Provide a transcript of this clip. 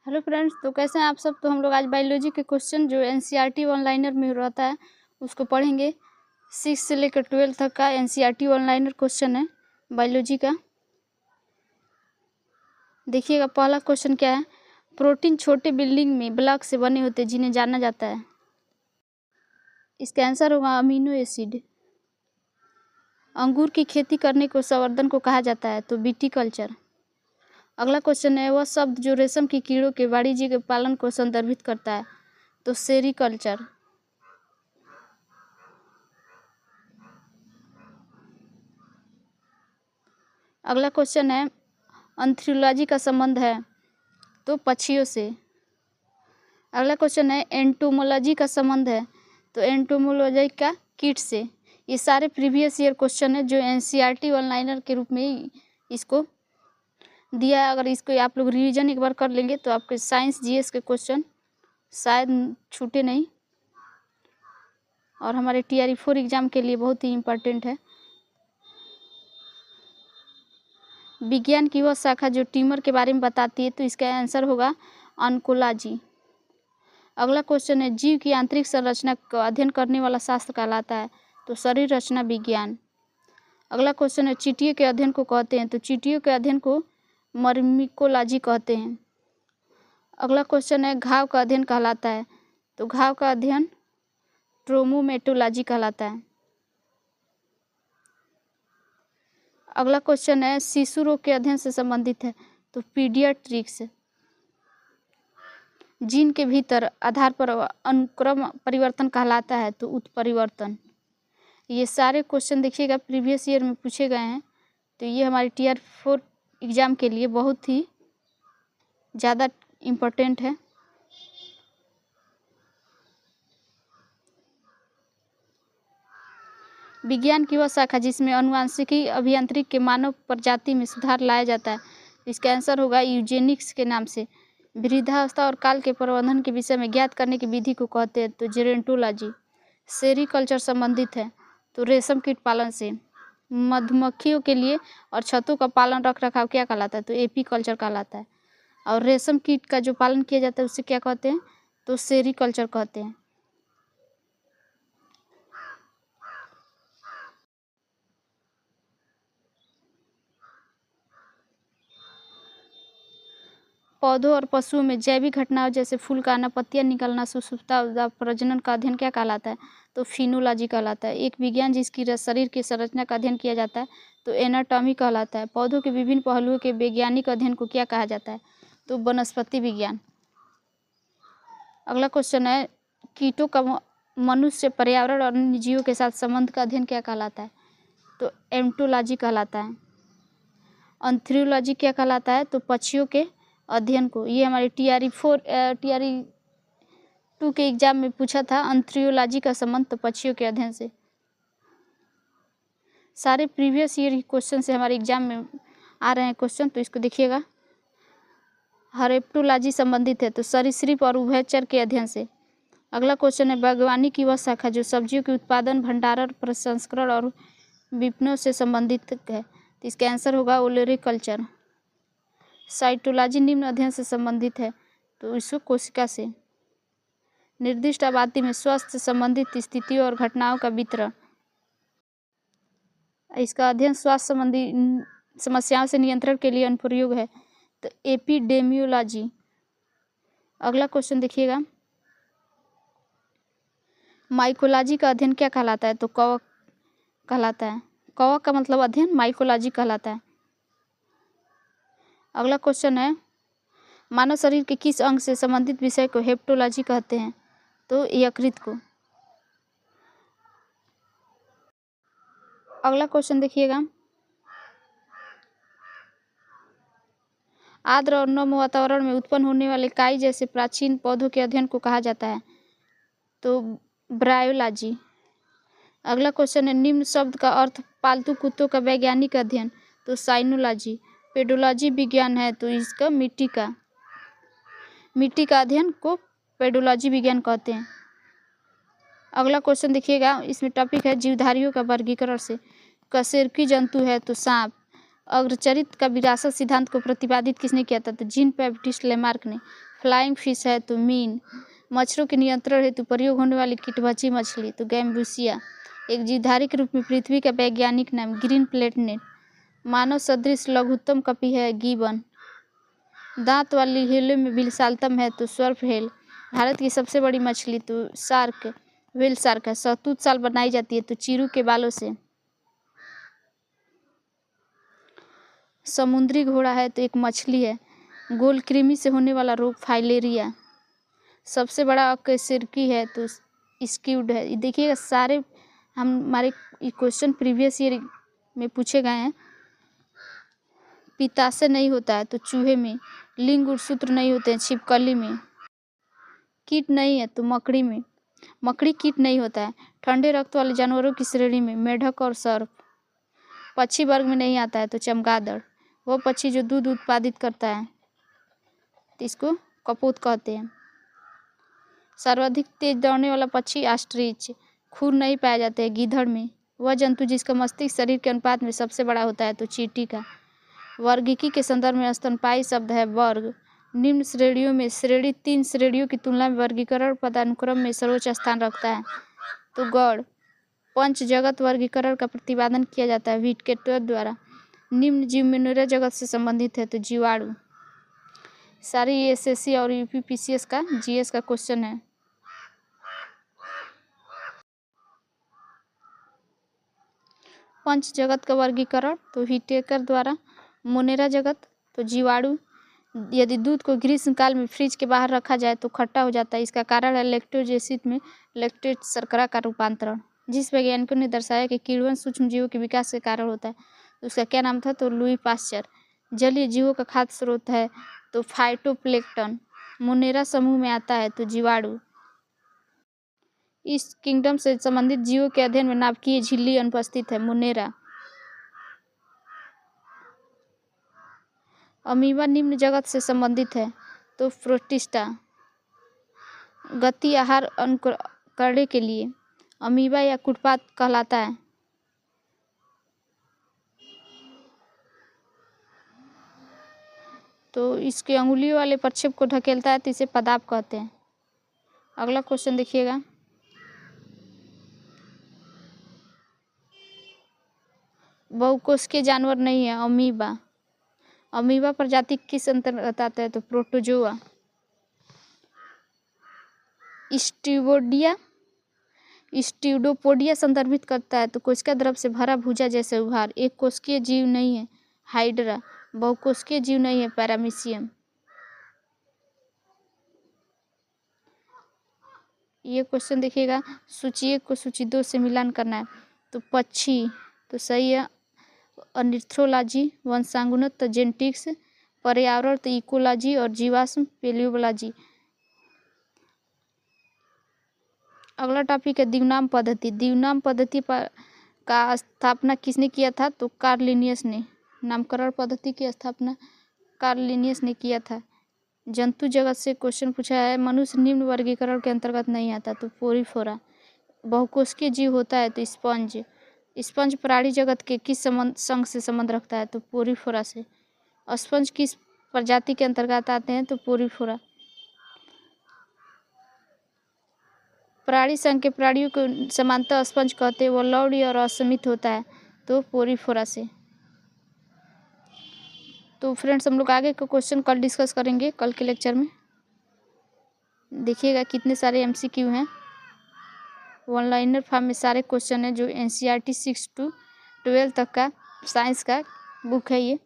Hello friends, तो कैसे हैं आप सब। तो हम लोग आज बायोलॉजी के क्वेश्चन जो एनसीईआरटी ऑनलाइनर में रहता है उसको पढ़ेंगे। 6 से लेकर 12 तक का एनसीईआरटी ऑनलाइनर क्वेश्चन है बायोलॉजी का। देखिएगा पहला क्वेश्चन क्या है। प्रोटीन छोटे बिल्डिंग में ब्लॉक से बने होते हैं जिन्हें जाना जाता है। इसका आंसर होगा अमीनो एसिड। अंगूर की खेती करने को संवर्धन को कहा जाता है, तो विटीकल्चर। अगला क्वेश्चन है, वह शब्द जो रेशम की कीड़ों के वाणिज्यिक पालन को संदर्भित करता है, तो सेरीकल्चर। अगला क्वेश्चन है, एंथ्रोलॉजी का संबंध है, तो पक्षियों से। अगला क्वेश्चन है, एंटोमोलॉजी का संबंध है, तो एंटोमोलॉजी का कीट से। ये सारे प्रीवियस ईयर क्वेश्चन है जो एनसीईआरटी ऑनलाइनर के रूप में इसको दिया है। अगर इसको आप लोग रिवीजन एक बार कर लेंगे तो आपके साइंस जीएस के क्वेश्चन शायद छूटे नहीं, और हमारे टीआरई 4 एग्जाम के लिए बहुत ही इम्पोर्टेंट है। विज्ञान की वह शाखा जो ट्यूमर के बारे में बताती है, तो इसका आंसर होगा ऑन्कोलॉजी। अगला क्वेश्चन है, जीव की आंतरिक संरचना का अध्ययन करने वाला शास्त्र कहलाता है, तो शरीर रचना विज्ञान। अगला क्वेश्चन है, चींटियों के अध्ययन को कहते हैं, तो चींटियों के अध्ययन को मर्मिकोलॉजी कहते हैं। अगला क्वेश्चन है, घाव का अध्ययन कहलाता है, तो घाव का अध्ययन ट्रोमोमेटोलॉजी कहलाता है। अगला क्वेश्चन है, शिशु रोग के अध्ययन से संबंधित है, तो पीडियाट्रिक्स। जीन के भीतर आधार पर अनुक्रम परिवर्तन कहलाता है, तो उत्परिवर्तन। ये सारे क्वेश्चन देखिएगा प्रीवियस ईयर में पूछे गए हैं, तो ये हमारे टीआर 4 एग्ज़ाम के लिए बहुत ही ज़्यादा इम्पोर्टेंट है। विज्ञान की वह शाखा जिसमें आनुवांशिकी अभियांत्रिकी के मानव प्रजाति में सुधार लाया जाता है, इसका आंसर होगा यूजेनिक्स के नाम से। वृद्धावस्था और काल के प्रबंधन के विषय में ज्ञात करने की विधि को कहते हैं, तो जेरोंटोलॉजी। सेरीकल्चर संबंधित है, तो रेशम कीट पालन से। मधुमक्खियों के लिए और छत्तों का पालन रख रखाव क्या कहलाता है, तो एपीकल्चर कहलाता है। और रेशम कीट का जो पालन किया जाता है उसे क्या कहते हैं, तो सेरीकल्चर कहते हैं। पौधों और पशुओं में जैविक घटनाओं जैसे फूल का आना, पत्तियां निकलना, सुषुप्ता प्रजनन का अध्ययन क्या कहलाता है, तो फिनोलॉजी कहलाता है। एक विज्ञान जिसकी शरीर की संरचना का अध्ययन किया जाता है, तो एनाटॉमी कहलाता है। पौधों के विभिन्न पहलुओं के वैज्ञानिक अध्ययन को क्या कहा जाता है, तो वनस्पति विज्ञान। अगला क्वेश्चन है, कीटों का मनुष्य, पर्यावरण और अन्य जीवों के साथ संबंध का अध्ययन क्या कहलाता है, तो एंटोलॉजी कहलाता है। एंथ्रोलॉजी क्या कहलाता है, तो पक्षियों के अध्ययन को। ये हमारे टीआरई 2 के एग्जाम में पूछा था, एंथ्रोलॉजी का संबंध तो पक्षियों के अध्ययन से। सारे प्रीवियस ईयर क्वेश्चन से हमारे एग्जाम में आ रहे हैं क्वेश्चन, तो इसको देखिएगा। हर्पेटोलॉजी संबंधित है, तो सरीसृप और उभयचर के अध्ययन से। अगला क्वेश्चन है, बागवानी की वह शाखा जो सब्जियों के उत्पादन, भंडारण, प्रसंस्करण और विपणन से संबंधित है, तो इसका आंसर होगा ओलेरिकल्चर। साइटोलॉजी निम्न अध्ययन से संबंधित है, तो इसको कोशिका से। निर्दिष्ट आबादी में स्वास्थ्य से संबंधित स्थितियों और घटनाओं का वितरण, इसका अध्ययन स्वास्थ्य संबंधी समस्याओं से नियंत्रण के लिए अनुप्रयोग है, तो एपिडेमियोलॉजी। अगला क्वेश्चन देखिएगा, माइकोलॉजी का अध्ययन क्या कहलाता है, तो कवक कहलाता है। कवक का मतलब अध्ययन माइकोलॉजी कहलाता है। अगला क्वेश्चन है, मानव शरीर के किस अंग से संबंधित विषय को हेप्टोलॉजी कहते हैं, तो यकृत को। अगला क्वेश्चन देखिएगा, आर्द्र और नम वातावरण में उत्पन्न होने वाले काई जैसे प्राचीन पौधों के अध्ययन को कहा जाता है, तो ब्रायोलॉजी। अगला क्वेश्चन है, निम्न शब्द का अर्थ पालतू कुत्तों का वैज्ञानिक अध्ययन, तो साइनोलॉजी। पेडोलॉजी विज्ञान है, तो इसका मिट्टी का अध्ययन को पेडोलॉजी विज्ञान कहते हैं। अगला क्वेश्चन देखिएगा, इसमें टॉपिक है जीवधारियों का वर्गीकरण से। कशेरुकी जंतु है, तो सांप। अग्रचरित का विरासत सिद्धांत को प्रतिपादित किसने किया था, तो जीन बैप्टिस्ट लेमार्क ने। फ्लाइंग फिश है तो मीन। मच्छरों के नियंत्रण हेतु प्रयोग होने वाली कीटभक्षी मछली तो गैम्बूसिया। एक जीवधारी के रूप में पृथ्वी का वैज्ञानिक नाम ग्रीन प्लेटनेट। मानव सदृश लघुत्तम कपि है गिबन। दांत वाली हेलों में विशालतम है तो सर्फ हेल। भारत की सबसे बड़ी मछली तो शार्क व्हेल शार्क है। शहतूत शाल बनाई जाती है तो चीरू के बालों से। समुद्री घोड़ा है तो एक मछली है। गोल कृमि से होने वाला रोग फाइलेरिया। सबसे बड़ा अकशेरुकी है तो स्क्विड है। देखिएगा सारे हमारे क्वेश्चन प्रीवियस ईयर में पूछे गए हैं। पित्ताशय नहीं होता है तो चूहे में। लिंग गुणसूत्र नहीं होते हैं छिपकली में। कीट नहीं है तो मकड़ी में। मकड़ी कीट नहीं होता है। ठंडे रक्त वाले जानवरों की श्रेणी में मेढक और सर्प। पक्षी वर्ग में नहीं आता है तो चमगादड़। वो पक्षी जो दूध उत्पादित करता है तो इसको कपोत कहते हैं। सर्वाधिक तेज दौड़ने वाला पक्षी ऑस्ट्रिच। खुर नहीं पाए जाते हैं गीधड़ में। वह जंतु जिसका मस्तिष्क शरीर के अनुपात में सबसे बड़ा होता है तो चींटी का। वर्गीकी के संदर्भ में स्तनपायी शब्द है वर्ग। निम्न श्रेणियों में श्रेणी 3 श्रेणियों की तुलना में वर्गीकरण पदानुक्रम में सर्वोच्च स्थान रखता है तो गौड़। पंच जगत वर्गीकरण का प्रतिपादन किया जाता है व्हिटकेटर द्वारा। निम्न जीव मोनेरा जगत से संबंधित है तो जीवाणु। सारी एसएससी और यूपीपीसीएस का जीएस का क्वेश्चन है। पंच जगत का वर्गीकरण तो व्हिटेकर द्वारा। मोनेरा जगत तो जीवाणु। यदि दूध को ग्रीष्मकाल में फ्रिज के बाहर रखा जाए तो खट्टा हो जाता है। इसका कारण है लैक्टोज एसिड में लैक्टेट शर्करा का रूपांतरण। जिस वैज्ञानिकों ने दर्शाया कि कीड़वन सूक्ष्म जीवों के विकास के कारण होता है उसका क्या नाम था तो लुई पास्चर। जलीय जीवों का खाद्य स्रोत है तो फाइटोप्लैंक्टन। मोनेरा समूह में आता है तो जीवाणु। इस किंगडम से संबंधित जीवों के अध्ययन में नाभिकीय झिल्ली अनुपस्थित है मोनेरा। अमीबा निम्न जगत से संबंधित है तो प्रोटिस्टा। गति आहार अनुकरण के लिए अमीबा या कुटपात कहलाता है। तो इसके अंगुलियों वाले प्रक्षेप को ढकेलता है तो इसे पदाप कहते हैं। अगला क्वेश्चन देखिएगा। बहुकोशिकीय जानवर नहीं है अमीबा। अमीबा प्रजाति किस अंतर्गत आता है तो प्रोटोजोआ। स्ट्यूडोपोडिया संदर्भित करता है तो कोशिका द्रव से भरा भुजा जैसे उभार। एक कोशिकीय जीव नहीं है हाइड्रा। बहुकोशिकीय जीव नहीं है पैरामीशियम। ये क्वेश्चन देखिएगा। सूची 1 को सूची 2 से मिलान करना है तो पक्षी तो सही है अर्निथ्रोलॉजी। वंशानुगत तो जेनेटिक्स। पर्यावरण तो इकोलॉजी और जीवाश्म पेलियोलॉजी। अगला टॉपिक है द्विनाम पद्धति। द्विनाम पद्धति का स्थापना किसने किया था तो कार्ल लिनियस ने। नामकरण पद्धति की स्थापना कार्ल लिनियस ने किया था। जंतु जगत से क्वेश्चन पूछा है। मनुष्य निम्न वर्गीकरण के अंतर्गत नहीं आता तो पोरीफोरा। बहुकोशिकीय जीव होता है तो स्पंज। स्पंज प्राणी जगत के किस संघ से संबंध रखता है तो पोरीफोरा से। स्पंज किस प्रजाति के अंतर्गत आते हैं तो पोरीफोरा। प्राणी संघ के प्राणियों को समानता स्पंज कहते हैं। वो लौड़ी और असमित होता है तो पोरीफोरा से। तो फ्रेंड्स हम लोग आगे का क्वेश्चन कल डिस्कस करेंगे कल के लेक्चर में। देखिएगा कितने सारे एमसीक्यू हैं। वन लाइनर फॉर्म में सारे क्वेश्चन हैं जो एनसीईआरटी 6 to 12 तक का साइंस का बुक है ये।